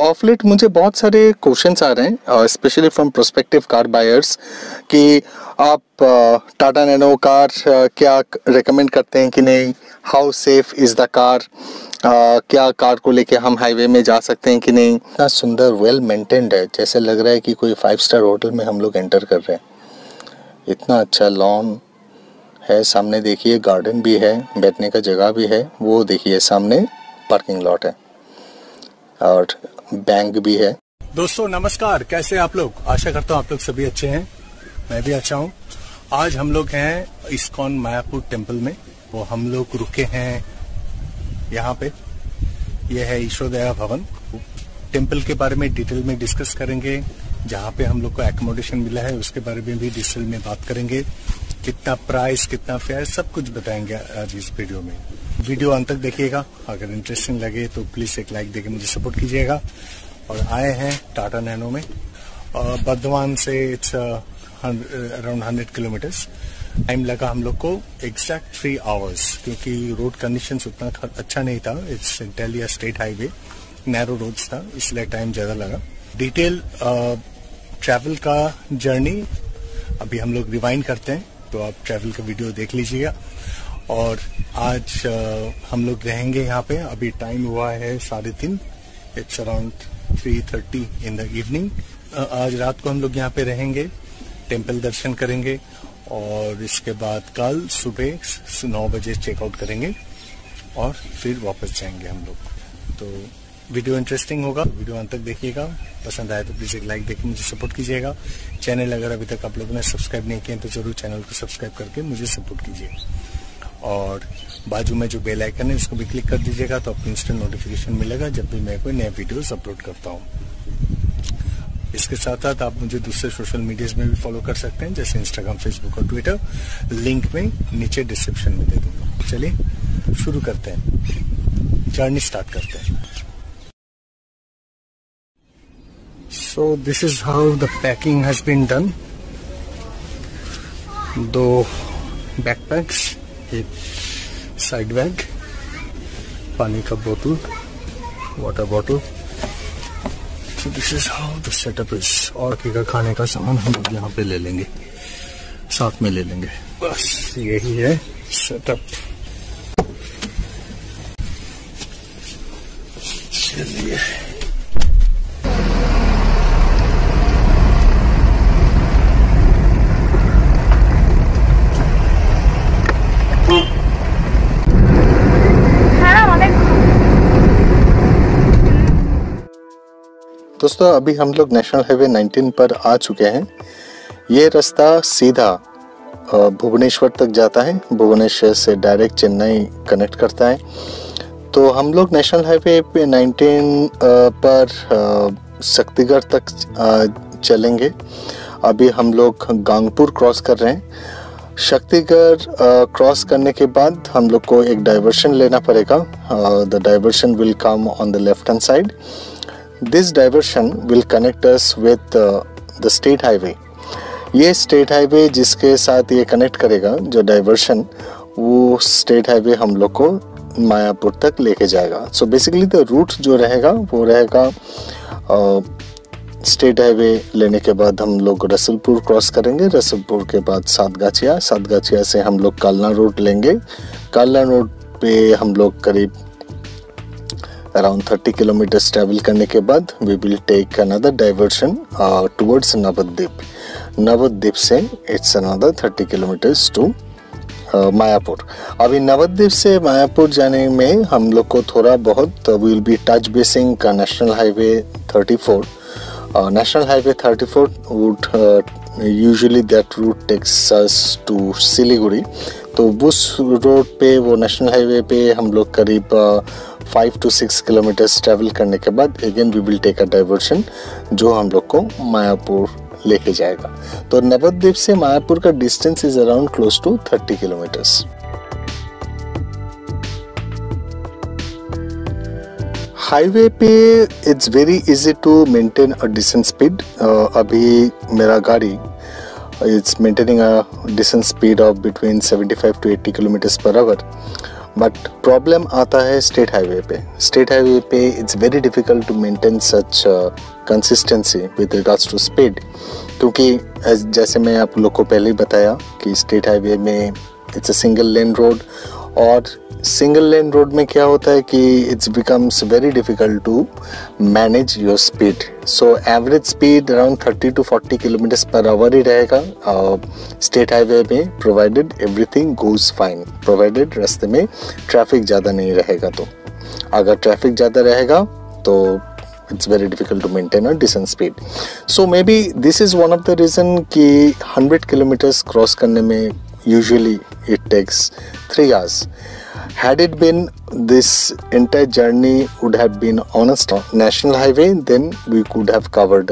Of late मुझे बहुत सारे क्वेश्चंस आ रहे हैं, specially from prospective car buyers, कि आप टाटा नैनो कार क्या रेकमेंड करते हैं कि नहीं, how safe is the car, क्या कार को लेके हम हाईवे में जा सकते हैं कि नहीं। इतना सुंदर वेल मेंटेन्ड है, जैसे लग रहा है कि कोई 5 स्टार होटल में हम लोग एंटर कर रहे हैं। इतना अच्छा लॉन है, सामने देखिए गार्डन भी है, बैठने का जगह भी है, वो देखिए सामने पार्किंग लॉट है और बैंक भी है। दोस्तों नमस्कार, कैसे आप लोग? आशा करता हूँ आप लोग सभी अच्छे हैं, मैं भी अच्छा हूँ। आज हम लोग हैं इस्कॉन मायापुर टेम्पल में। वो हम लोग रुके हैं यहाँ पे, ये है ईश्वरदया भवन। टेम्पल के बारे में डिटेल में डिस्कस करेंगे, जहाँ पे हम लोग को एकोमोडेशन मिला है उसके बारे में भी डिटेल में बात करेंगे, कितना प्राइस, कितना फेयर, सब कुछ बताएंगे आज इस वीडियो में। वीडियो अंत तक देखिएगा, अगर इंटरेस्टिंग लगे तो प्लीज एक लाइक देके मुझे सपोर्ट कीजिएगा। और आए हैं टाटा नैनो में, बर्धमान से इट्स अराउंड 100 किलोमीटर्स। टाइम लगा हम लोग को एग्जैक्ट 3 आवर्स, क्योंकि रोड कंडीशंस उतना अच्छा नहीं था। इट्स इंटेलिया स्टेट हाईवे, नैरो रोड्स था, इसलिए टाइम ज्यादा लगा। डिटेल ट्रैवल का जर्नी अभी हम लोग रिवाइंड करते हैं, तो आप ट्रैवल का वीडियो देख लीजिएगा। और आज हम लोग रहेंगे यहाँ पे। अभी टाइम हुआ है 3:30, it's around 3:30 in the evening. आज रात को हम लोग यहाँ पे रहेंगे, टेम्पल दर्शन करेंगे और इसके बाद कल सुबह 9 बजे चेकआउट करेंगे और फिर वापस जाएंगे हम लोग। तो वीडियो इंटरेस्टिंग होगा, वीडियो अंत तक देखिएगा। पसंद आए तो प्लीज एक लाइक देकर मुझे सपोर्ट कीजिएगा। चैनल अगर अभी तक आप लोगों ने सब्सक्राइब नहीं किया तो जरूर चैनल को सब्सक्राइब करके मुझे सपोर्ट कीजिए। और बाजू में जो बेल आइकन है उसको भी क्लिक कर दीजिएगा, तो आपको इंस्टेंट नोटिफिकेशन मिलेगा जब भी मैं कोई नया वीडियोस अपलोड करता हूँ। इसके साथ साथ आप मुझे दूसरे सोशल मीडियाज में भी फॉलो कर सकते हैं, जैसे इंस्टाग्राम, फेसबुक और ट्विटर। लिंक में नीचे डिस्क्रिप्शन में दे दूंगा। चलिए शुरू करते हैं, जर्नी स्टार्ट करते हैं। So this is how the packing has been done. 2 backpacks, एक साइड बैग, पानी का बोतल, water bottle. So this is how the setup is. और का खाने का सामान हम लोग यहाँ पे ले लेंगे, साथ में ले लेंगे। बस यही है सेटअप। चलिए दोस्तों, अभी हम लोग नेशनल हाईवे 19 पर आ चुके हैं। ये रास्ता सीधा भुवनेश्वर तक जाता है, भुवनेश्वर से डायरेक्ट चेन्नई कनेक्ट करता है। तो हम लोग नेशनल हाईवे पे 19 पर शक्तिगढ़ तक चलेंगे। अभी हम लोग गांगपुर क्रॉस कर रहे हैं। शक्तिगढ़ क्रॉस करने के बाद हम लोग को एक डाइवर्शन लेना पड़ेगा। The diversion will come on the left hand side. This diversion will connect us with the state highway. ये स्टेट हाईवे जिसके साथ ये कनेक्ट करेगा, जो डाइवर्शन, वो स्टेट हाईवे हम लोग को मायापुर तक लेके जाएगा। सो बेसिकली द रूट जो रहेगा वो रहेगा स्टेट हाईवे लेने के बाद हम लोग रसलपुर क्रॉस करेंगे। रसलपुर के बाद सातगाछिया से हम लोग कालना रोड लेंगे। कालना रोड पे हम लोग करीब अराउंड 30 किलोमीटर्स ट्रैवल करने के बाद we will take another diversion towards Nabadwip. Nabadwip से it's another 30 kilometres to Mayapur. अभी नवद्वीप से मायापुर जाने में हम लोग को थोड़ा बहुत विल बी टच बेसिंग का national highway 34। National highway 34 would usually that route takes us to Siliguri. तो उस रोड पे, वो नेशनल हाईवे पे हम लोग करीब 5 to 6 किलोमीटर्स ट्रैवल करने के बाद again we will take a diversion जो हम लोग को मायापुर लेके जाएगा। तो नवद्वीप से मायापुर का distance is around close to 30 kilometres. Highway पे it's very easy to maintain a decent speed. अभी मेरा गाड़ी it's maintaining a decent speed of between 75 to 80 kilometres per hour. But problem आता है स्टेट हाईवे पे। स्टेट हाईवे पे it's very difficult to maintain such consistency with regards to speed, क्योंकि जैसे मैं आप लोग को पहले ही बताया कि स्टेट हाईवे में it's a single lane road, और सिंगल लेन रोड में क्या होता है कि it's becomes very difficult to manage your speed. So average speed around 30 to 40 kilometres per hour ही रहेगा स्टेट हाईवे में, provided everything goes fine, provided रास्ते में ट्रैफिक ज़्यादा नहीं रहेगा। तो अगर ट्रैफिक ज़्यादा रहेगा तो it's very difficult to maintain a decent speed. So maybe this is one of the reason कि 100 kilometers cross करने में usually it takes 3 hours. Had it been this entire journey would have been on a national highway, then we could have covered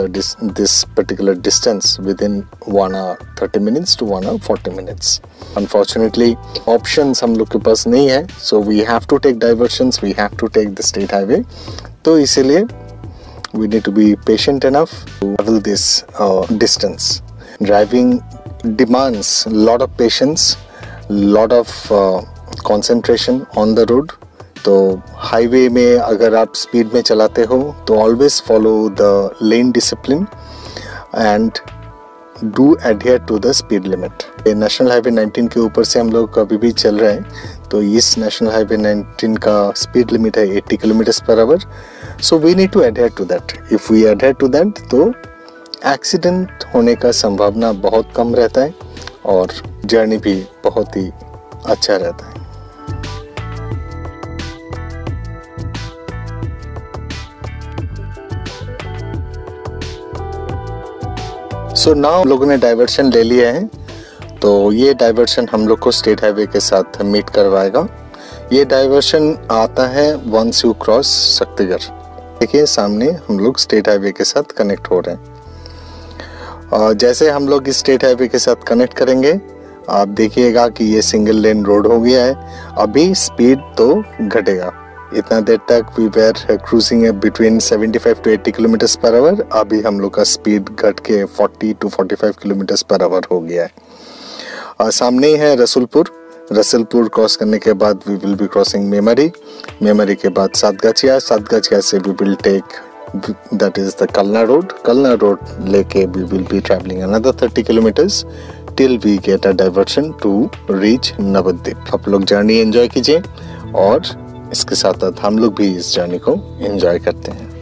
this particular distance within 1 hour 30 minutes to 1 hour 40 minutes. Unfortunately options हम लोग के पास नहीं है, so we have to take diversions, we have to take the state highway. तो इसीलिए we need to be patient enough to travel this distance. Driving demands a lot of patience, lot of concentration on the road. तो highway में अगर आप speed में चलाते हो तो always follow the lane discipline and do adhere to the speed limit. National highway 19 के ऊपर से हम लोग अभी भी चल रहे हैं, तो इस नेशनल हाईवे 19 का स्पीड लिमिट है 80 kilometres per hour. So we need to adhere to that. If we adhere to that तो एक्सीडेंट होने का संभावना बहुत कम रहता है और जर्नी भी बहुत ही अच्छा रहता है। सो नाउ लोगों ने डाइवर्शन ले लिया है, तो ये डाइवर्शन हम लोग को स्टेट हाईवे के साथ मीट करवाएगा। ये डाइवर्शन आता है वंस यू क्रॉस शक्तिगढ़। देखिए सामने हम लोग स्टेट हाईवे के साथ कनेक्ट हो रहे हैं। जैसे हम लोग इस स्टेट हाईवे के साथ कनेक्ट करेंगे आप देखिएगा कि ये सिंगल लेन रोड हो गया है। अभी स्पीड तो घटेगा, इतना देर तक we were cruising between 75 to 80 kilometres per hour. अभी हम लोग का स्पीड घट के 40 to 45 किलोमीटर्स पर आवर हो गया है। सामने ही है रसुलपुर। रसुलपुर क्रॉस करने के बाद we will be crossing Memari. Memari के बाद सातगाछिया। सातगाछिया से we will take that is the Kalna road. Kalna road लेके we will be travelling another 30 kilometres till we get a diversion to reach Nabadwip. आप लोग जर्नी एंजॉय कीजिए और इसके साथ साथ हम लोग भी इस जर्नी को एंजॉय करते हैं।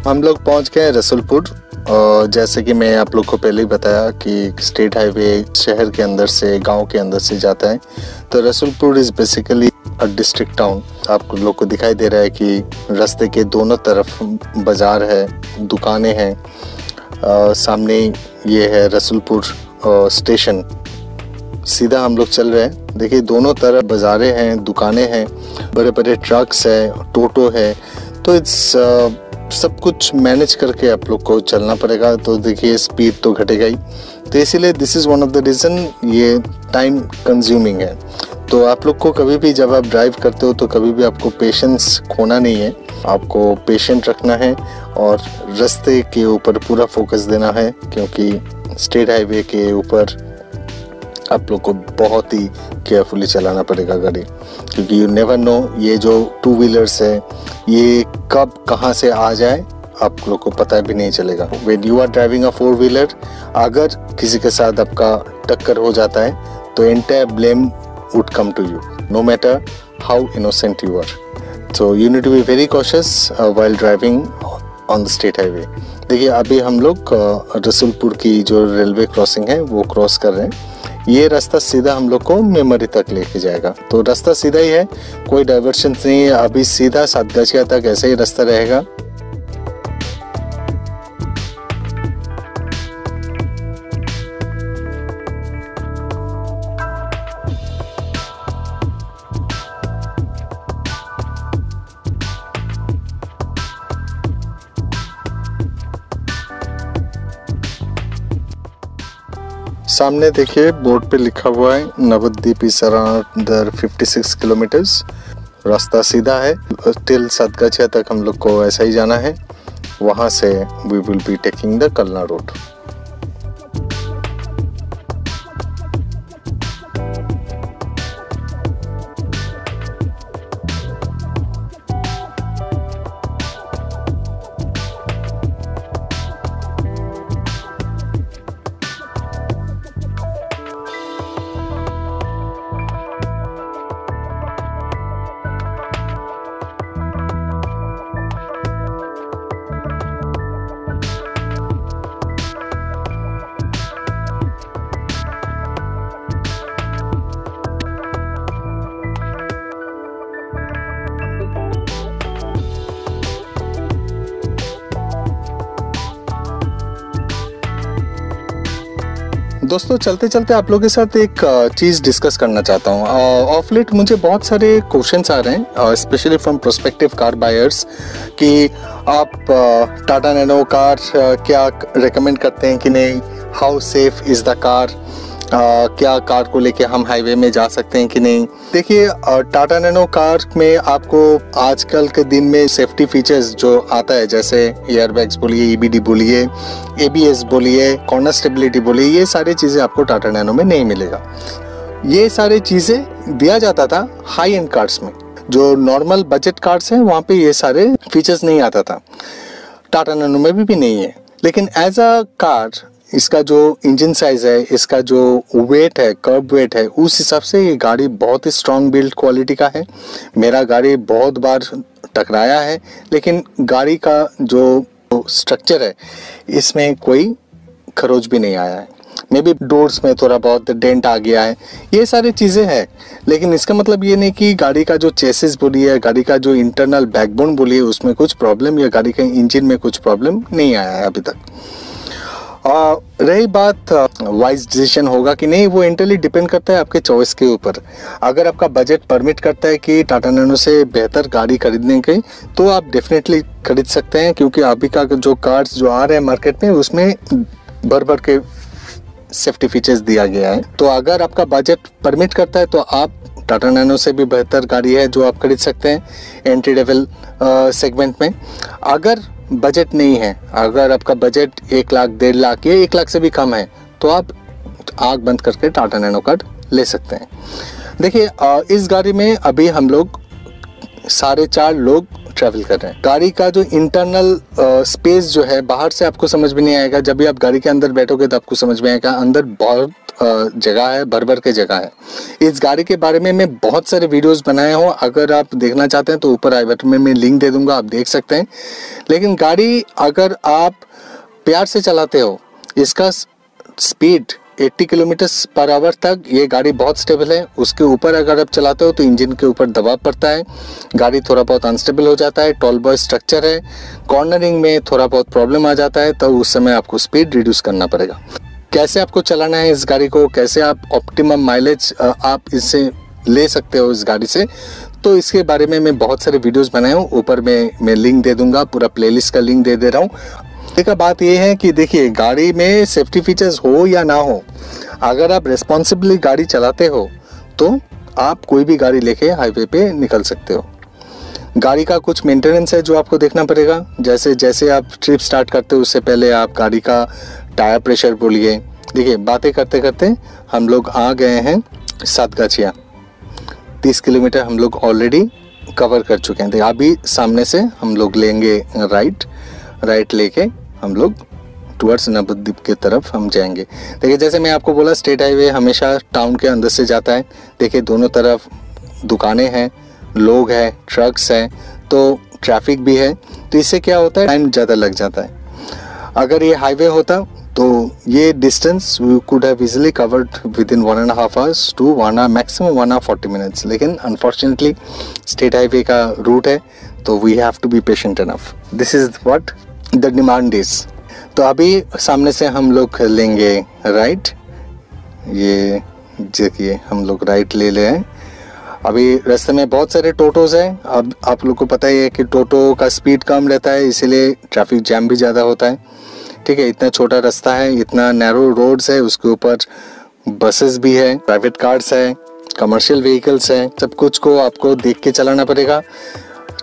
हम लोग पहुंच गए रसुलपुर। जैसे कि मैं आप लोग को पहले ही बताया कि स्टेट हाईवे शहर के अंदर से, गांव के अंदर से जाता है। तो Rasulpur is basically a district town. आप लोग को दिखाई दे रहा है कि रास्ते के दोनों तरफ बाज़ार है, दुकानें हैं। सामने ये है रसुलपुर स्टेशन। सीधा हम लोग चल रहे हैं। देखिए दोनों तरफ बाज़ारें हैं, दुकानें हैं, बड़े बड़े ट्रक्स हैं, टोटो है। तो इट्स सब कुछ मैनेज करके आप लोग को चलना पड़ेगा। तो देखिए स्पीड तो घटेगा ही, तो इसीलिए this is one of the reason ये टाइम कंज्यूमिंग है। तो आप लोग को कभी भी जब आप ड्राइव करते हो तो कभी भी आपको पेशेंस खोना नहीं है, आपको पेशेंट रखना है और रास्ते के ऊपर पूरा फोकस देना है, क्योंकि स्टेट हाईवे के ऊपर आप लोग को बहुत ही केयरफुली चलाना पड़ेगा गाड़ी, क्योंकि यू नेवर नो ये जो 2 व्हीलर्स है ये कब कहाँ से आ जाए आप लोग को पता भी नहीं चलेगा। When you are driving a 4 wheeler, अगर किसी के साथ आपका टक्कर हो जाता है तो entire blame would come to you, no matter how innocent you are. So you need to be very cautious while driving on the state highway. देखिए अभी हम लोग रसुलपुर की जो रेलवे क्रॉसिंग है वो क्रॉस कर रहे हैं। ये रास्ता सीधा हम लोग को मेमरी तक लेके जाएगा, तो रास्ता सीधा ही है, कोई डाइवर्शन नहीं है। अभी सीधा सातगाछिया तक ऐसे ही रास्ता रहेगा। सामने देखिए बोर्ड पे लिखा हुआ है नवद्वीप इज अराउंड 56 किलोमीटर्स। रास्ता सीधा है टिल सातगाछिया तक हम लोग को ऐसा ही जाना है। वहाँ से we will be taking the Kalna road. दोस्तों चलते चलते आप लोगों के साथ एक चीज़ डिस्कस करना चाहता हूँ। ऑफ लेट मुझे बहुत सारे क्वेश्चंस आ रहे हैं specially from prospective car buyers कि आप टाटा नैनो कार क्या रेकमेंड करते हैं कि नहीं, how safe is the car, क्या कार को लेके हम हाईवे में जा सकते हैं कि नहीं। देखिए टाटा नैनो कार में आपको आजकल के दिन में सेफ्टी फीचर्स जो आता है जैसे एयरबैग्स बोलिए, EBD बोलिए, ABS बोलिए, कॉर्नर स्टेबिलिटी बोलिए, ये सारी चीज़ें आपको टाटा नैनो में नहीं मिलेगा। ये सारी चीज़ें दिया जाता था हाई एंड कार्स में। जो नॉर्मल बजट कार्स हैं वहाँ पे ये सारे फीचर्स नहीं आता था, टाटा नैनो में भी नहीं है। लेकिन एज अ कार इसका जो इंजन साइज है, इसका जो वेट है, कर्ब वेट है, उस हिसाब से ये गाड़ी बहुत ही स्ट्रॉन्ग बिल्ड क्वालिटी का है। मेरा गाड़ी बहुत बार टकराया है लेकिन गाड़ी का जो स्ट्रक्चर है इसमें कोई खरोच भी नहीं आया है। मे बी डोर्स में थोड़ा बहुत डेंट आ गया है, ये सारी चीज़ें हैं। लेकिन इसका मतलब ये नहीं कि गाड़ी का जो चेसिस बोलिए, गाड़ी का जो इंटरनल बैकबोन बोलिए उसमें कुछ प्रॉब्लम या गाड़ी के इंजन में कुछ प्रॉब्लम नहीं आया है अभी तक। रही बात वाइज डिसीजन होगा कि नहीं, वो इंटरली डिपेंड करता है आपके चॉइस के ऊपर। अगर आपका बजट परमिट करता है कि टाटा नैनो से बेहतर गाड़ी खरीदने के तो आप डेफिनेटली खरीद सकते हैं, क्योंकि अभी का जो कार्स जो आ रहे हैं मार्केट में उसमें भर भर के सेफ्टी फीचर्स दिया गया है। तो अगर आपका बजट परमिट करता है तो आप टाटा नैनो से भी बेहतर गाड़ी है जो आप खरीद सकते हैं एंट्री लेवल सेगमेंट में। अगर बजट नहीं है, अगर आपका बजट 1 लाख 1.5 लाख या 1 लाख से भी कम है तो आप आँख बंद करके टाटा नैनो कार्ड ले सकते हैं। देखिए इस गाड़ी में अभी हम लोग 4.5 लोग ट्रैवल कर रहे हैं। गाड़ी का जो इंटरनल स्पेस जो है बाहर से आपको समझ में नहीं आएगा, जब भी आप गाड़ी के अंदर बैठोगे तो आपको समझ में आएगा अंदर बहुत जगह है, भर भर के जगह है। इस गाड़ी के बारे में मैं बहुत सारे वीडियोस बनाए हूँ, अगर आप देखना चाहते हैं तो ऊपर आई बटन में मैं लिंक दे दूंगा, आप देख सकते हैं। लेकिन गाड़ी अगर आप प्यार से चलाते हो, इसका स्पीड 80 किलोमीटर्स पर आवर तक ये गाड़ी बहुत स्टेबल है। उसके ऊपर अगर आप चलाते हो तो इंजन के ऊपर दबाव पड़ता है, गाड़ी थोड़ा बहुत अनस्टेबल हो जाता है। टॉल बॉय स्ट्रक्चर है, कॉर्नरिंग में थोड़ा बहुत प्रॉब्लम आ जाता है, तो उस समय आपको स्पीड रिड्यूस करना पड़ेगा। कैसे आपको चलाना है इस गाड़ी को, कैसे आप ऑप्टिमम माइलेज आप इससे ले सकते हो इस गाड़ी से, तो इसके बारे में मैं बहुत सारे वीडियोस बनाए हूँ, ऊपर मैं लिंक दे दूंगा, पूरा प्लेलिस्ट का लिंक दे रहा हूँ। एक बात ये है कि देखिए गाड़ी में सेफ्टी फीचर्स हो या ना हो, अगर आप रिस्पॉन्सिबली गाड़ी चलाते हो तो आप कोई भी गाड़ी लेके हाईवे पे निकल सकते हो। गाड़ी का कुछ मेंटेनेंस है जो आपको देखना पड़ेगा। जैसे जैसे आप ट्रिप स्टार्ट करते हो उससे पहले आप गाड़ी का टायर प्रेशर बोलिए। देखिए बातें करते करते हम लोग आ गए हैं सातगाछिया, 30 किलोमीटर हम लोग ऑलरेडी कवर कर चुके हैं। अभी सामने से हम लोग लेंगे राइट लेके हम लोग टुवर्ड्स नवद्वीप की तरफ हम जाएंगे। देखिए जैसे मैं आपको बोला स्टेट हाईवे हमेशा टाउन के अंदर से जाता है। देखिए दोनों तरफ दुकानें हैं, लोग हैं, ट्रक्स हैं, तो ट्रैफिक भी है, तो इससे क्या होता है टाइम ज़्यादा लग जाता है। अगर ये हाईवे होता तो ये distance we could have easily covered within 1.5 hours to maximum 1 hour 40 minutes। लेकिन अनफॉर्चुनेटली स्टेट हाईवे का रूट है तो we have to be patient enough. This is what the demand is. तो अभी सामने से हम लोग लेंगे राइट, ये देखिए हम लोग राइट ले रहे हैं। अभी रास्ते में बहुत सारे टोटोज हैं। अब आप लोग को पता ही है कि टोटो का स्पीड कम रहता है, इसीलिए ट्रैफिक जैम भी ज़्यादा होता है। ठीक है, इतना छोटा रास्ता है, इतना नैरो रोड्स है, उसके ऊपर बसेस भी है, प्राइवेट कार्स है, कमर्शियल व्हीकल्स हैं, सब कुछ को आपको देख के चलाना पड़ेगा।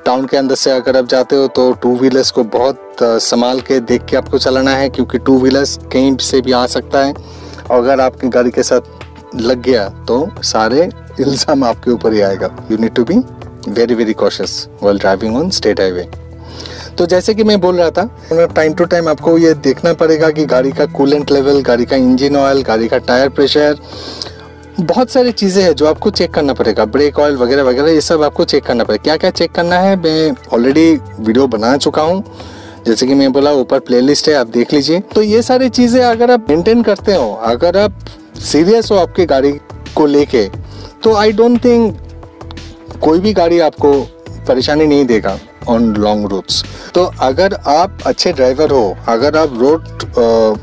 टाउन के अंदर से अगर आप जाते हो तो टू व्हीलर्स को बहुत संभाल के देख के आपको चलाना है, क्योंकि टू व्हीलर्स कहीं से भी आ सकता है और अगर आपकी गाड़ी के साथ लग गया तो सारे इल्जाम आपके ऊपर ही आएगा। You need to be very very cautious while driving on state highway. तो जैसे कि मैं बोल रहा था, टाइम टू टाइम आपको ये देखना पड़ेगा कि गाड़ी का कूलेंट लेवल, गाड़ी का इंजन ऑयल, गाड़ी का टायर प्रेशर, बहुत सारी चीज़ें हैं जो आपको चेक करना पड़ेगा, ब्रेक ऑयल वगैरह वगैरह, ये सब आपको चेक करना पड़ेगा। क्या क्या चेक करना है मैं ऑलरेडी वीडियो बना चुका हूँ, जैसे कि मैं बोला ऊपर प्लेलिस्ट है, आप देख लीजिए। तो ये सारी चीज़ें अगर आप मेंटेन करते हो, अगर आप सीरियस हो आपकी गाड़ी को लेके, तो आई डोंट थिंक कोई भी गाड़ी आपको परेशानी नहीं देगा ऑन लॉन्ग रूट्स। तो अगर आप अच्छे ड्राइवर हो, अगर आप रोड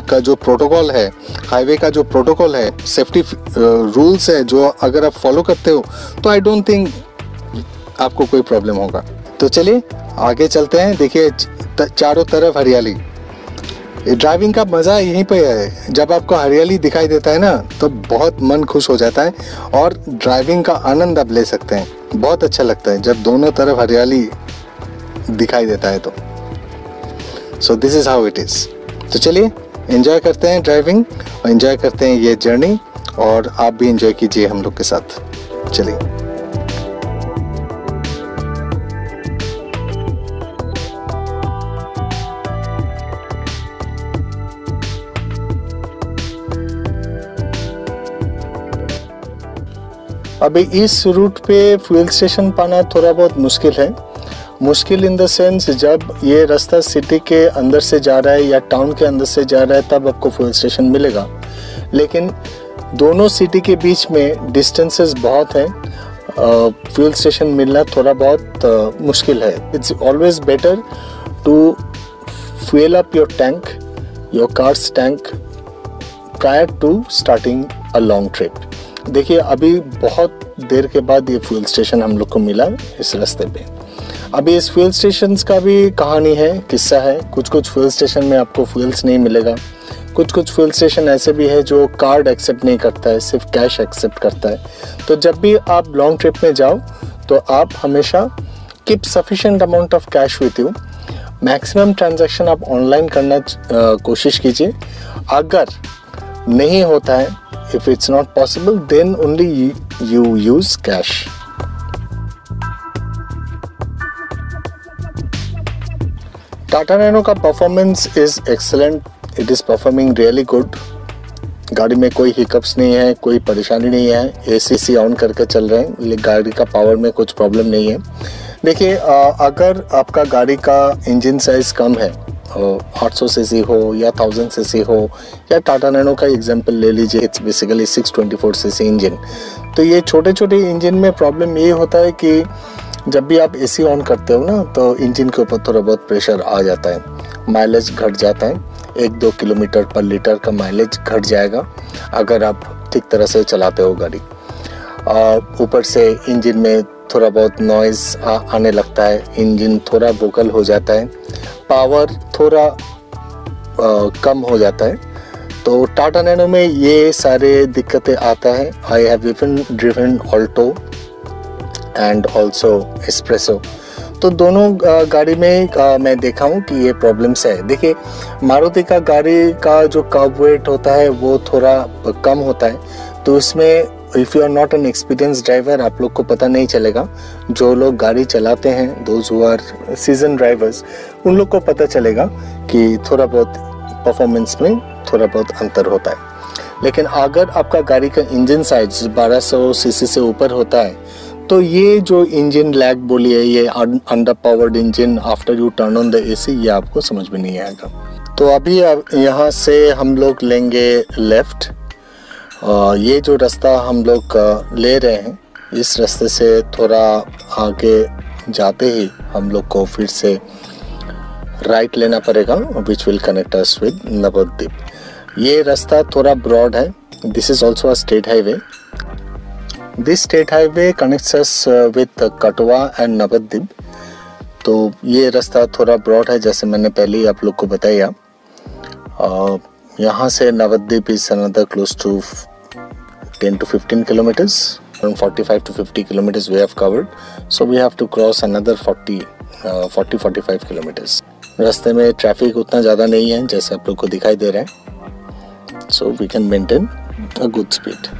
का जो प्रोटोकॉल है, हाईवे का जो प्रोटोकॉल है, सेफ्टी रूल्स है जो अगर आप फॉलो करते हो, तो आई डोंट थिंक आपको कोई प्रॉब्लम होगा। तो चलिए आगे चलते हैं। देखिए चारों तरफ हरियाली, ड्राइविंग का मज़ा यहीं पे है। जब आपको हरियाली दिखाई देता है ना तो बहुत मन खुश हो जाता है और ड्राइविंग का आनंद आप ले सकते हैं। बहुत अच्छा लगता है जब दोनों तरफ हरियाली दिखाई देता है तो। So this is how it is. तो चलिए एंजॉय करते हैं ड्राइविंग, एंजॉय करते हैं ये जर्नी, और आप भी एंजॉय कीजिए हम लोग के साथ। चलिए अभी इस रूट पे फ्यूल स्टेशन पाना थोड़ा बहुत मुश्किल है। मुश्किल इन द सेंस, जब ये रास्ता सिटी के अंदर से जा रहा है या टाउन के अंदर से जा रहा है तब आपको फ्यूल स्टेशन मिलेगा, लेकिन दोनों सिटी के बीच में डिस्टेंसेस बहुत हैं, फ्यूल स्टेशन मिलना थोड़ा बहुत मुश्किल है। It's always better to fuel up your tank, your car's tank prior to starting a long trip. देखिए अभी बहुत देर के बाद ये फ्यूल स्टेशन हम लोग को मिला इस रास्ते पे। अभी इस फ्यूल स्टेशंस का भी कहानी है, किस्सा है। कुछ कुछ फ्यूल स्टेशन में आपको फ्यूल्स नहीं मिलेगा, कुछ कुछ फ्यूल स्टेशन ऐसे भी है जो कार्ड एक्सेप्ट नहीं करता है, सिर्फ कैश एक्सेप्ट करता है। तो जब भी आप लॉन्ग ट्रिप में जाओ तो आप हमेशा keep sufficient amount of cash with you. Maximum transaction आप ऑनलाइन करना कोशिश कीजिए। अगर नहीं होता है, if it's not possible, then only you use cash. Tata Nano का performance is excellent, it is performing really good. गाड़ी में कोई हिकअप्स नहीं है, कोई परेशानी नहीं है, एसी ऑन करके चल रहे हैं, गाड़ी का पावर में कुछ प्रॉब्लम नहीं है। देखिए अगर आपका गाड़ी का इंजन साइज कम है, 800 सीसी हो या 1000 सीसी हो, या टाटा नैनो का एग्जांपल ले लीजिए, इट्स बेसिकली 624 सीसी इंजन। तो ये छोटे छोटे इंजन में प्रॉब्लम ये होता है कि जब भी आप एसी ऑन करते हो ना तो इंजन के ऊपर थोड़ा बहुत प्रेशर आ जाता है, माइलेज घट जाता है, 1-2 किलोमीटर पर लीटर का माइलेज घट जाएगा अगर आप ठीक तरह से चलाते हो गाड़ी। ऊपर से इंजन में थोड़ा बहुत नॉइज़ आने लगता है, इंजन थोड़ा वोकल हो जाता है, पावर थोड़ा कम हो जाता है। तो टाटा नैनो में ये सारे दिक्कतें आता है। I have even driven Alto and also espresso, तो दोनों गाड़ी में मैं देखा हूँ कि ये प्रॉब्लम्स है। देखिए मारुति का गाड़ी का जो कर्ब वेट होता है वो थोड़ा कम होता है, तो इसमें if you are not an experience driver आप लोग को पता नहीं चलेगा। जो लोग गाड़ी चलाते हैं, those who are season drivers, उन लोग को पता चलेगा कि थोड़ा बहुत परफॉर्मेंस में थोड़ा बहुत अंतर होता है। लेकिन अगर आपका गाड़ी का इंजन साइज 1200 सीसी से ऊपर होता है तो ये जो इंजन लैग बोली है, ये under powered engine after U turn on the AC, ये आपको समझ में नहीं आएगा। तो अभी यहाँ से हम लोग लेंगे लेफ्ट। ये जो रास्ता हम लोग ले रहे हैं, इस रास्ते से थोड़ा आगे जाते ही हम लोग को फिर से राइट लेना पड़ेगा, which will connect us with Nabadwip. ये रास्ता थोड़ा ब्रॉड है। This is also a state highway. This state highway connects us with Katwa and Nabadwip. तो ये रास्ता थोड़ा ब्रॉड है, जैसे मैंने पहले ही आप लोग को बताया। यहाँ से Nabadwip is another close to 10 to 15 kilometers. Around 45 to 50 kilometers we have covered. So we have to cross another 40-45 kilometers. रास्ते में ट्रैफिक उतना ज़्यादा नहीं है जैसे आप लोग को दिखाई दे रहा है. So we can maintain a good speed.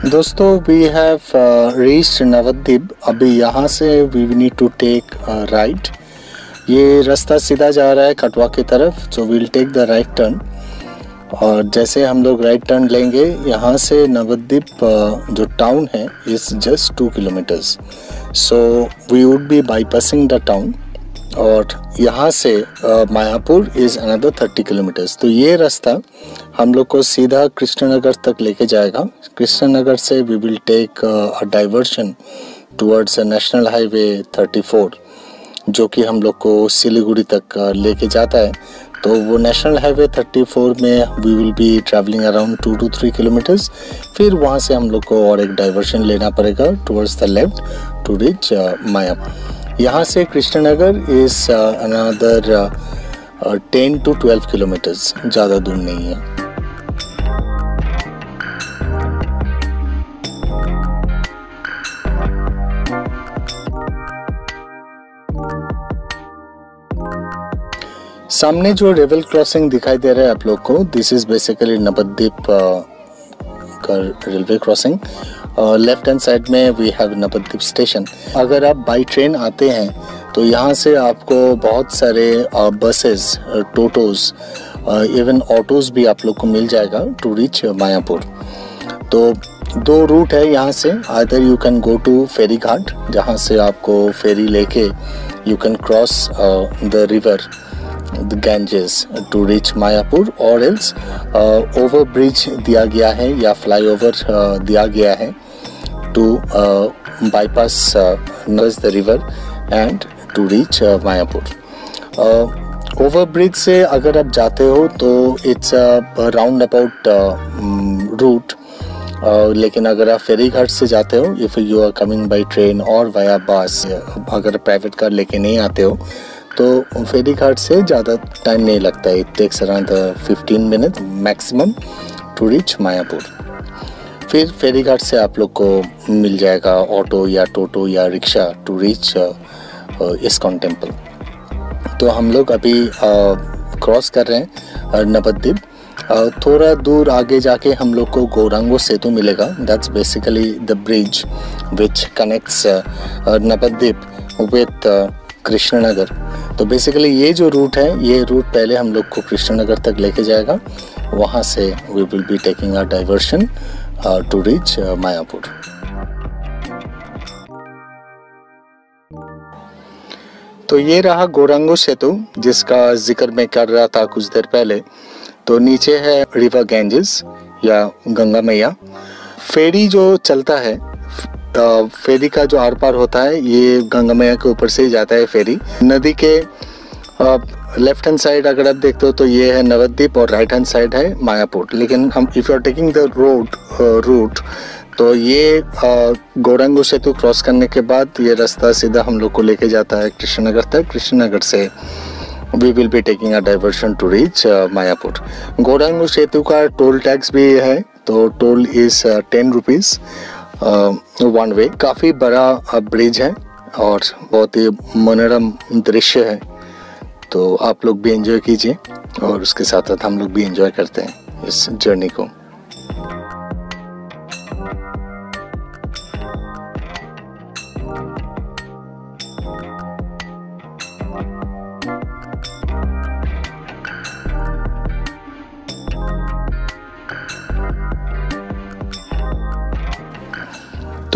दोस्तों वी हैव रीच्ड नवद्वीप. अभी यहाँ से we need to take right. ये रास्ता सीधा जा रहा है कटवा की तरफ. So we'll take the right turn. और जैसे हम लोग राइट टर्न लेंगे यहाँ से नवद्वीप जो टाउन है is just 2 kilometres. So we would be bypassing the town. और यहाँ से मायापुर इज़ अनदर 30 किलोमीटर्स. तो ये रास्ता हम लोग को सीधा कृष्णनगर तक लेके जाएगा. कृष्णनगर से we will take a diversion towards national highway 34 जो कि हम लोग को सिलीगुड़ी तक लेके जाता है. तो वो नेशनल हाईवे 34 में we will be travelling around 2 to 3 kilometres. फिर वहाँ से हम लोग को और एक डाइवर्शन लेना पड़ेगा towards the left to reach Mayapur. यहाँ से Krishnanagar is another 10 to 12 kilometres. ज़्यादा दूर नहीं है. सामने जो लेवल क्रॉसिंग दिखाई दे रहा है आप लोग को, दिस इज बेसिकली नवद्वीप का railway crossing. Left hand side में वी हैव नवद्वीप स्टेशन. अगर आप बाई ट्रेन आते हैं तो यहाँ से आपको बहुत सारे बसेस, टोटोज, इवन ऑटोज भी आप लोग को मिल जाएगा टू रीच मायापुर. तो 2 रूट है यहाँ से. Either you can go to ferry ghat जहाँ से आपको फेरी लेके you can cross the river the Ganges to reach Mayapur, or else over bridge दिया गया है या फ्लाई ओवर दिया गया है to bypass the river and to reach Mayapur. Over bridge से अगर आप जाते हो तो इट्स राउंड अबाउट रूट. लेकिन अगर आप फेरी घाट से जाते हो, if you are coming by train और वाया बस, अगर प्राइवेट कार लेके नहीं आते हो तो फेरी घाट से ज़्यादा टाइम नहीं लगता है. It takes around 15 minute maximum to reach Mayapur. फिर फेरी घाट से आप लोग को मिल जाएगा ऑटो या टोटो या rickshaw to reach ISKCON temple. तो हम लोग अभी क्रॉस कर रहे हैं नवद्वीप. थोड़ा दूर आगे जाके हम लोग को गौरांगो सेतु मिलेगा. That's basically the bridge which connects Nabadwip with Krishnanagar. तो बेसिकली ये जो रूट है, ये रूट पहले हम लोग को कृष्णनगर तक लेके जाएगा. वहाँ से we will be taking a diversion to reach Mayapur. तो ये रहा गौरांगो सेतु जिसका जिक्र मैं कर रहा था कुछ देर पहले. तो नीचे है रिवर गैंजेस या गंगा मैया. फेरी जो चलता है, फेरी का जो आर पार होता है ये गंगा मैया के ऊपर से ही जाता है फेरी. नदी के लेफ्ट हैंड साइड अगर आप देखते हो तो ये है नवद्वीप और राइट हैंड साइड है मायापुर. लेकिन हम if you are taking the route तो ये गौरांगो सेतु क्रॉस करने के बाद ये रास्ता सीधा हम लोग को लेके जाता है कृष्णनगर तक. कृष्णनगर से we will be taking a diversion to reach Mayapur. Gouranga Setu का टोल टैक्स भी है. तो toll is 10 rupees one way. काफ़ी बड़ा ब्रिज है और बहुत ही मनोरम दृश्य है. तो आप लोग भी एंजॉय कीजिए और उसके साथ साथ हम लोग भी एंजॉय करते हैं इस जर्नी को.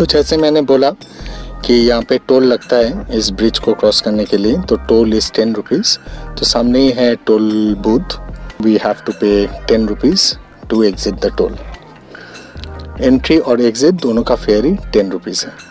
तो जैसे मैंने बोला कि यहाँ पे टोल लगता है इस ब्रिज को क्रॉस करने के लिए, तो टोल इज़ 10 रुपीज़। तो सामने ही है toll booth, we have to pay 10 rupees to exit the toll. Entry और एग्जिट दोनों का फेयर ही 10 रुपीज़ है।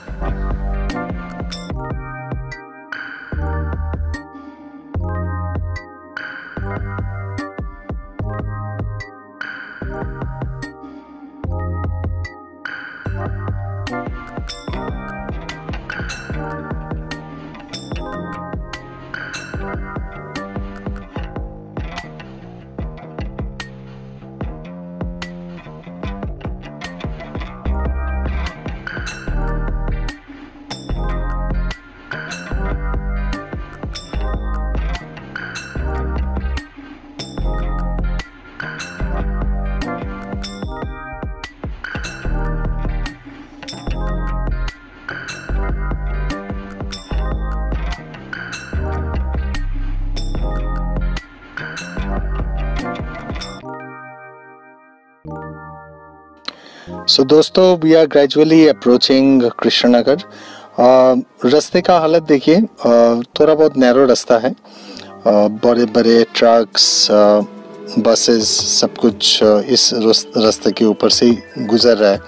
सो दोस्तों, we are gradually approaching Krishnanagar. रास्ते का हालत देखिए, थोड़ा बहुत नैरो रास्ता है, बड़े बड़े ट्रक्स, बसेस सब कुछ इस रास्ते के ऊपर से ही गुजर रहा है।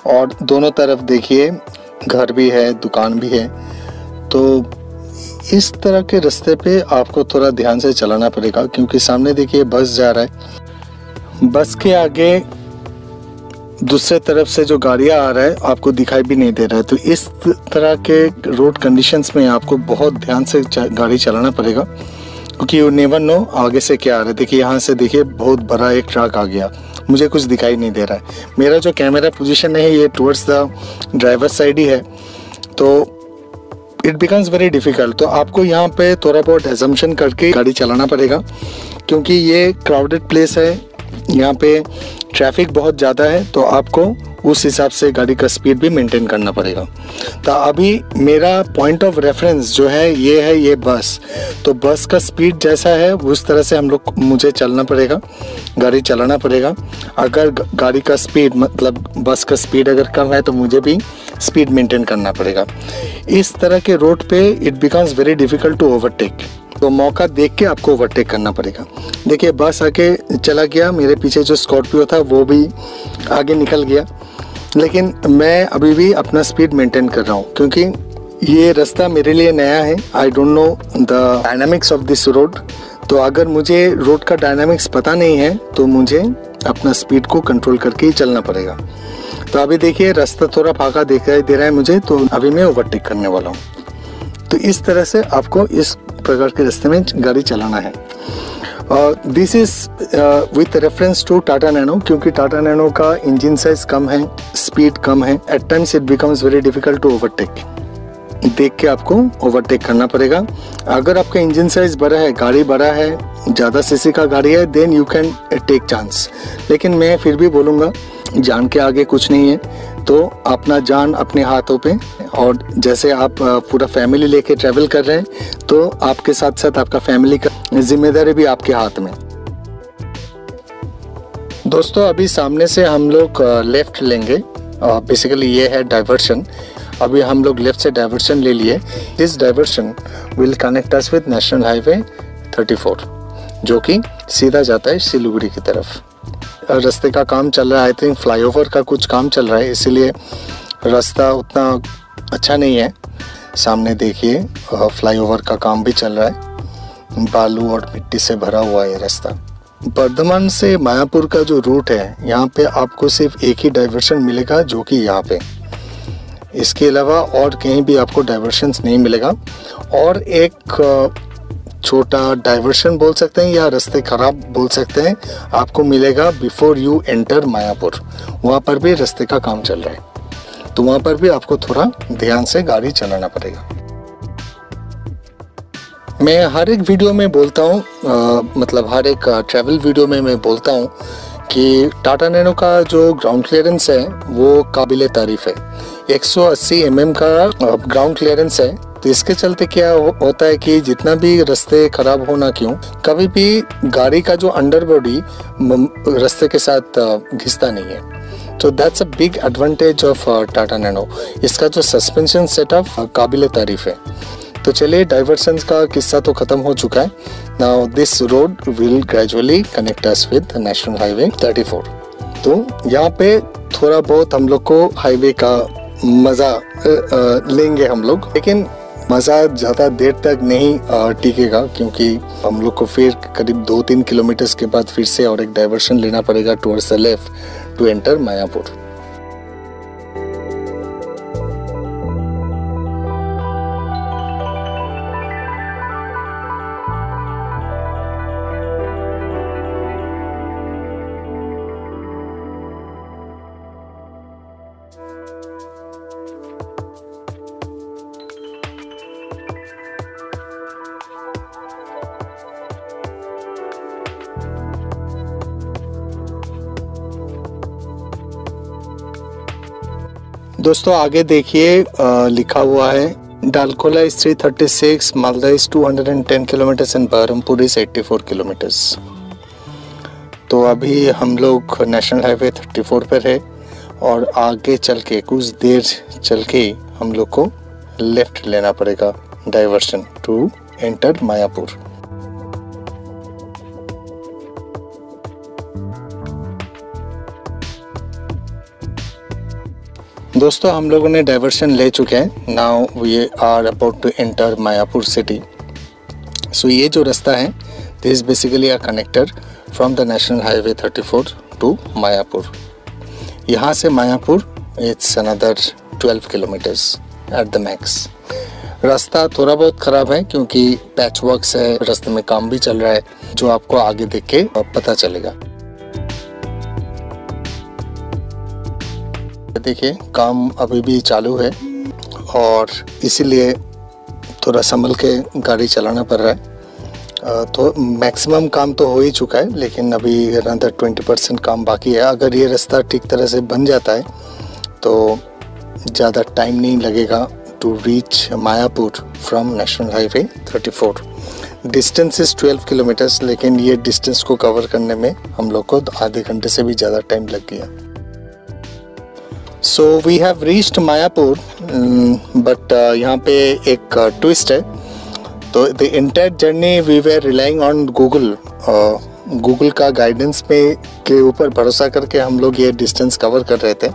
और दोनों तरफ देखिए घर भी है, दुकान भी है। तो इस तरह के रास्ते पे आपको थोड़ा ध्यान से चलाना पड़ेगा, क्योंकि सामने देखिए बस जा रहा है, बस के आगे दूसरे तरफ से जो गाड़ियां आ रहा है आपको दिखाई भी नहीं दे रहा है। तो इस तरह के रोड कंडीशंस में आपको बहुत ध्यान से गाड़ी चलाना पड़ेगा, क्योंकि यू नेवर नो आगे से क्या आ रहा है। देखिए यहाँ से देखिए बहुत बड़ा एक ट्रक आ गया, मुझे कुछ दिखाई नहीं दे रहा है। मेरा जो कैमरा पोजीशन है ये टुवर्ड्स द ड्राइवर साइड ही है, तो इट बिकम्स वेरी डिफिकल्ट। तो आपको यहाँ पे थोड़ा बहुत एजम्पशन करके गाड़ी चलाना पड़ेगा, क्योंकि ये क्राउडेड प्लेस है, यहाँ पे ट्रैफिक बहुत ज़्यादा है, तो आपको उस हिसाब से गाड़ी का स्पीड भी मेंटेन करना पड़ेगा। तो अभी मेरा पॉइंट ऑफ रेफरेंस जो है ये बस, तो बस का स्पीड जैसा है उस तरह से मुझे चलना पड़ेगा, गाड़ी चलाना पड़ेगा। अगर गाड़ी का स्पीड मतलब बस का स्पीड अगर कम है तो मुझे भी स्पीड मेंटेन करना पड़ेगा। इस तरह के रोड पे it becomes very difficult to overtake, तो मौका देख के आपको ओवरटेक करना पड़ेगा। देखिए बस आके चला गया, मेरे पीछे जो स्कॉर्पियो था वो भी आगे निकल गया, लेकिन मैं अभी भी अपना स्पीड मेंटेन कर रहा हूँ, क्योंकि ये रास्ता मेरे लिए नया है। I don't know the dynamics of this road. तो अगर मुझे रोड का डायनामिक्स पता नहीं है तो मुझे अपना स्पीड को कंट्रोल करके ही चलना पड़ेगा। तो अभी देखिए रास्ता थोड़ा फाका दिखाई दे रहा है मुझे, तो अभी मैं ओवरटेक करने वाला हूँ। तो इस तरह से आपको इस प्रकार के रास्ते में गाड़ी चलाना है। This is with reference to Tata Nano, क्योंकि टाटा नैनो का इंजन साइज कम है, स्पीड कम है, at times it becomes very difficult to overtake. देख के आपको ओवरटेक करना पड़ेगा। अगर आपका इंजन साइज बड़ा है, गाड़ी बड़ा है, ज़्यादा सीसी का गाड़ी है, then you can take chance. लेकिन मैं फिर भी बोलूँगा जान के आगे कुछ नहीं है, तो अपना जान अपने हाथों पे। और जैसे आप पूरा फैमिली लेके ट्रैवल कर रहे हैं, तो आपके साथ साथ आपका फैमिली का जिम्मेदारी भी आपके हाथ में। दोस्तों अभी सामने से हम लोग लेफ्ट लेंगे, बेसिकली ये है डाइवर्शन। अभी हम लोग लेफ्ट से डाइवर्शन ले लिए। This diversion will connect us with national highway 34, जो कि सीधा जाता है सिलीगुड़ी की तरफ। रास्ते का काम चल रहा है, आई थिंक फ्लाईओवर का कुछ काम चल रहा है, इसीलिए रास्ता उतना अच्छा नहीं है। सामने देखिए फ्लाईओवर का काम भी चल रहा है, बालू और मिट्टी से भरा हुआ है रास्ता। बर्धमान से मायापुर का जो रूट है, यहाँ पे आपको सिर्फ एक ही डाइवर्शन मिलेगा, जो कि यहाँ पे। इसके अलावा और कहीं भी आपको डाइवर्शंस नहीं मिलेगा। और एक छोटा डाइवर्शन बोल सकते हैं या रास्ते खराब बोल सकते हैं, आपको मिलेगा बिफोर यू एंटर मायापुर। वहाँ पर भी रास्ते का काम चल रहा है, तो वहाँ पर भी आपको थोड़ा ध्यान से गाड़ी चलाना पड़ेगा। मैं हर एक वीडियो में बोलता हूँ, मतलब हर एक ट्रैवल वीडियो में मैं बोलता हूँ कि टाटा नैनो का जो ग्राउंड क्लियरेंस है वो काबिले तारीफ है। 180 mm का ग्राउंड क्लियरेंस है। तो इसके चलते क्या होता है कि जितना भी रास्ते खराब होना क्यों, कभी भी गाड़ी का जो अंडर बॉडी रास्ते के साथ घिसता नहीं है। तो that's a big advantage of Tata nano. इसका जो सस्पेंशन सेटअप काबिल तारीफ है। तो चलिए, डाइवर्शंस का किस्सा तो खत्म हो चुका है। Now this road will gradually connect us with national highway 34। तो यहाँ पे थोड़ा बहुत हम लोग को हाईवे का मज़ा लेंगे हम लोग, लेकिन मज़ा ज़्यादा देर तक नहीं टिकेगा, क्योंकि हम लोग को फिर करीब 2-3 किलोमीटर के बाद फिर से और एक डाइवर्शन लेना पड़ेगा towards the left to enter Mayapur. दोस्तों आगे देखिए, लिखा हुआ है Dalkhola is 336, Malda is 210 kilometre and Baharampur is 84 kilometres. तो अभी हम लोग नेशनल हाईवे 34 पर है और आगे चल के कुछ देर चल के हम लोग को लेफ्ट लेना पड़ेगा डाइवर्शन टू एंटर मायापुर। दोस्तों हम लोगों ने डाइवर्शन ले चुके हैं। Now we are about to enter Mayapur city. So ये जो रास्ता है this is basically a connector from the national highway 34 to Mayapur. यहाँ से Mayapur it's another 12 kilometres at the max. रास्ता थोड़ा बहुत ख़राब है क्योंकि पैच वर्क्स है, रास्ते में काम भी चल रहा है, जो आपको आगे देख के पता चलेगा। देखिए काम अभी भी चालू है और इसीलिए थोड़ा संभल के गाड़ी चलाना पड़ रहा है। तो मैक्सिमम काम तो हो ही चुका है, लेकिन अभी अराउंड 20% काम बाकी है। अगर ये रास्ता ठीक तरह से बन जाता है तो ज़्यादा टाइम नहीं लगेगा to reach Mayapur from national highway 34। Distance is 12 kilometres, लेकिन ये डिस्टेंस को कवर करने में हम लोग को आधे घंटे से भी ज़्यादा टाइम लग गया। So we have reached Mayapur, but यहाँ पे एक ट्विस्ट है। तो the entire journey we were relying on Google का गाइडेंस में के ऊपर भरोसा करके हम लोग ये डिस्टेंस कवर कर रहे थे।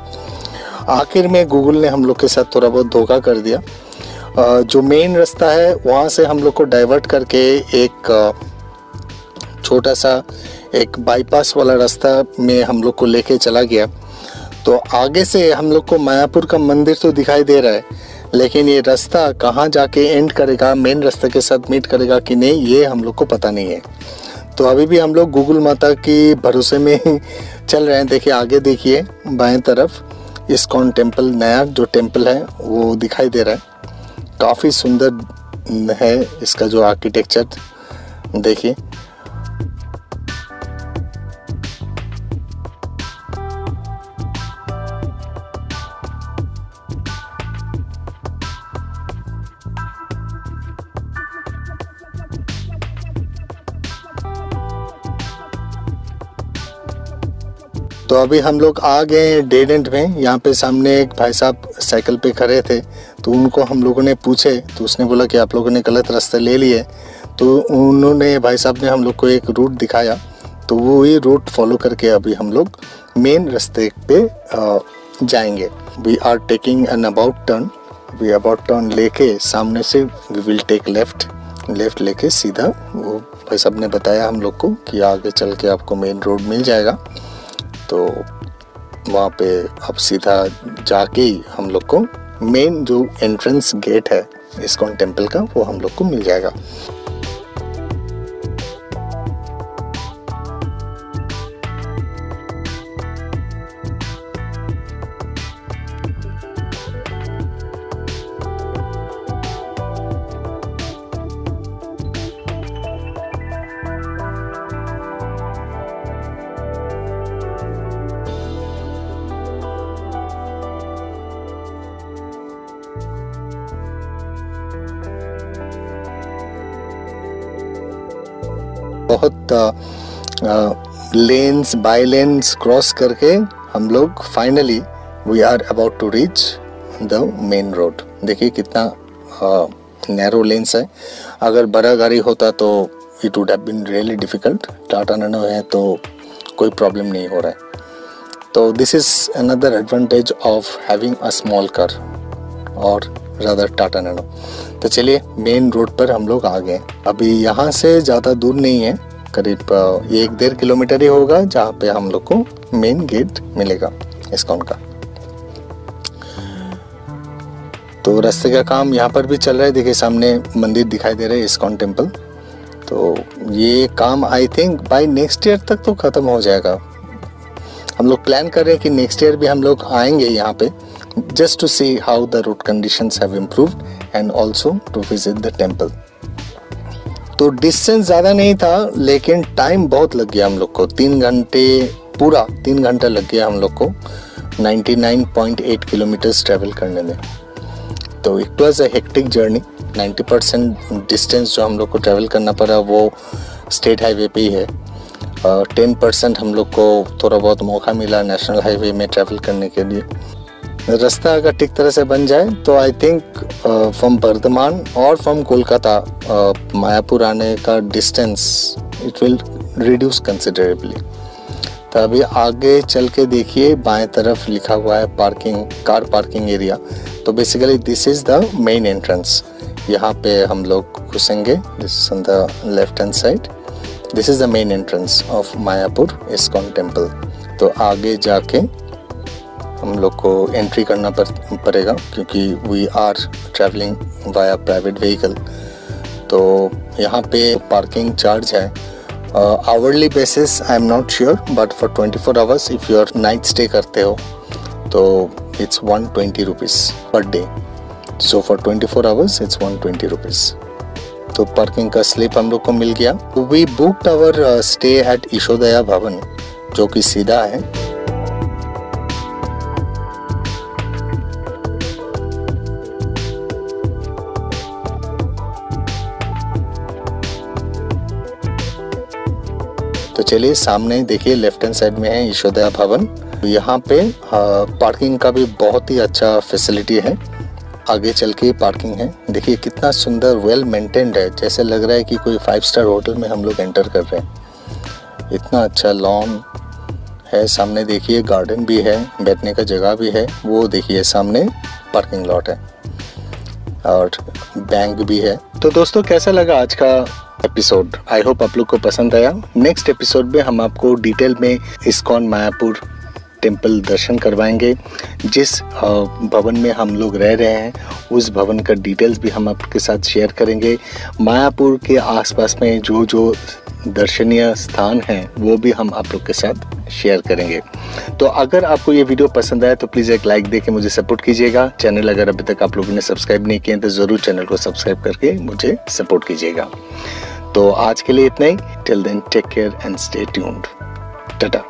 आखिर में गूगल ने हम लोग के साथ थोड़ा बहुत धोखा कर दिया। जो मेन रास्ता है वहाँ से हम लोग को डाइवर्ट करके एक छोटा सा एक बाईपास वाला रास्ता में हम लोग को लेके चला गया। तो आगे से हम लोग को मायापुर का मंदिर तो दिखाई दे रहा है, लेकिन ये रास्ता कहाँ जाके एंड करेगा, मेन रास्ते के साथ मीट करेगा कि नहीं, ये हम लोग को पता नहीं है। तो अभी भी हम लोग गूगल माता की भरोसे में चल रहे हैं। देखिए आगे देखिए बाएं तरफ इस्कॉन टेम्पल, नया जो टेम्पल है वो दिखाई दे रहा है। काफ़ी सुंदर है इसका जो आर्किटेक्चर, देखिए। तो अभी हम लोग आ गए डेड एंड में। यहाँ पे सामने एक भाई साहब साइकिल पे खड़े थे, तो उनको हम लोगों ने पूछे तो उसने बोला कि आप लोगों ने गलत रास्ते ले लिए। तो उन्होंने भाई साहब ने हम लोग को एक रूट दिखाया, तो वो ही रूट फॉलो करके अभी हम लोग मेन रास्ते पे जाएंगे। We are taking an about turn लेके सामने से वी विल टेक लेफ्ट लेके सीधा, वो भाई साहब ने बताया हम लोग को कि आगे चल के आपको मेन रोड मिल जाएगा। तो वहाँ पे अब सीधा जाके ही हम लोग को मेन जो एंट्रेंस गेट है इस्कॉन टेम्पल का वो हम लोग को मिल जाएगा। बहुत लेन्स बाई लेन्स क्रॉस करके हम लोग finally we are about to reach the main road. देखिए कितना नैरो लेन्स है। अगर बड़ा गाड़ी होता तो it would have been really difficult. Tata Nano है तो कोई प्रॉब्लम नहीं हो रहा है। तो this is another advantage of having a small car और रादर टाटा नैनो। तो चलिए मेन रोड पर हम लोग आ गए। अभी यहाँ से ज़्यादा दूर नहीं है, करीब 1-1.5 किलोमीटर ही होगा जहाँ पे हम लोग को मेन गेट मिलेगा इस्कॉन का। तो रास्ते का काम यहाँ पर भी चल रहा है। देखिए सामने मंदिर दिखाई दे रहा है, इस्कॉन टेम्पल। तो ये काम I think by next year तक तो ख़त्म हो जाएगा। हम लोग प्लान कर रहे हैं कि नेक्स्ट ईयर भी हम लोग आएंगे यहाँ पे, just to see how the road conditions have improved and also to visit the temple. तो डिस्टेंस ज़्यादा नहीं था लेकिन टाइम बहुत लग गया हम लोग को। 3 घंटे, पूरा 3 घंटा लग गया हम लोग को 99.8 किलोमीटर्स ट्रैवल करने में। तो it was a hectic journey. 90% distance जो हम लोग को ट्रैवल करना पड़ा वो स्टेट हाईवे पे ही है। 10% हम लोग को थोड़ा बहुत मौका मिला नेशनल हाईवे में ट्रैवल करने के लिए। रास्ता अगर ठीक तरह से बन जाए तो आई थिंक फ्रॉम बर्धमान और फ्रॉम कोलकाता मायापुर आने का distance it will reduce considerably. तो अभी आगे चल के देखिए, बाएं तरफ लिखा हुआ है पार्किंग, कार पार्किंग एरिया। तो basically this is the main entrance. यहाँ पे हम लोग घुसेंगे। This is on the left hand side. This is the main entrance of Mayapur ISKCON temple. तो आगे जाके हम लोग को एंट्री करना पड़ेगा क्योंकि we are travelling via private vehicle. तो यहाँ पे पार्किंग चार्ज है hourly basis, I am not sure, but for 24 hours if you are night stay करते हो तो it's 120 rupees per day. So for 24 hours it's 120 rupees. तो parking का slip हम लोग को मिल गया। We booked our stay at Yashodaya Bhavan जो कि सीधा है। तो चलिए सामने देखिए लेफ्ट हैंड साइड में है यशोदया भवन। यहाँ पे पार्किंग का भी बहुत ही अच्छा फैसिलिटी है। आगे चल के पार्किंग है। देखिए कितना सुंदर वेल मेंटेन्ड है, जैसे लग रहा है कि कोई 5 स्टार होटल में हम लोग एंटर कर रहे हैं। इतना अच्छा लॉन है। सामने देखिए गार्डन भी है, बैठने का जगह भी है। वो देखिए सामने पार्किंग लॉट है और बैंक भी है। तो दोस्तों कैसा लगा आज का एपिसोड? आई होप आप लोग को पसंद आया। नेक्स्ट एपिसोड में हम आपको डिटेल में इस्कॉन मायापुर टेम्पल दर्शन करवाएंगे। जिस भवन में हम लोग रह रहे हैं उस भवन का डिटेल्स भी हम आपके साथ शेयर करेंगे। मायापुर के आसपास में जो जो दर्शनीय स्थान हैं वो भी हम आप लोग के साथ शेयर करेंगे। तो अगर आपको ये वीडियो पसंद आया तो प्लीज़ एक लाइक देके मुझे सपोर्ट कीजिएगा। चैनल अगर अभी तक आप लोगों ने सब्सक्राइब नहीं किया तो ज़रूर चैनल को सब्सक्राइब करके मुझे सपोर्ट कीजिएगा। तो आज के लिए इतना ही। Till then take care and stay tuned. Tata.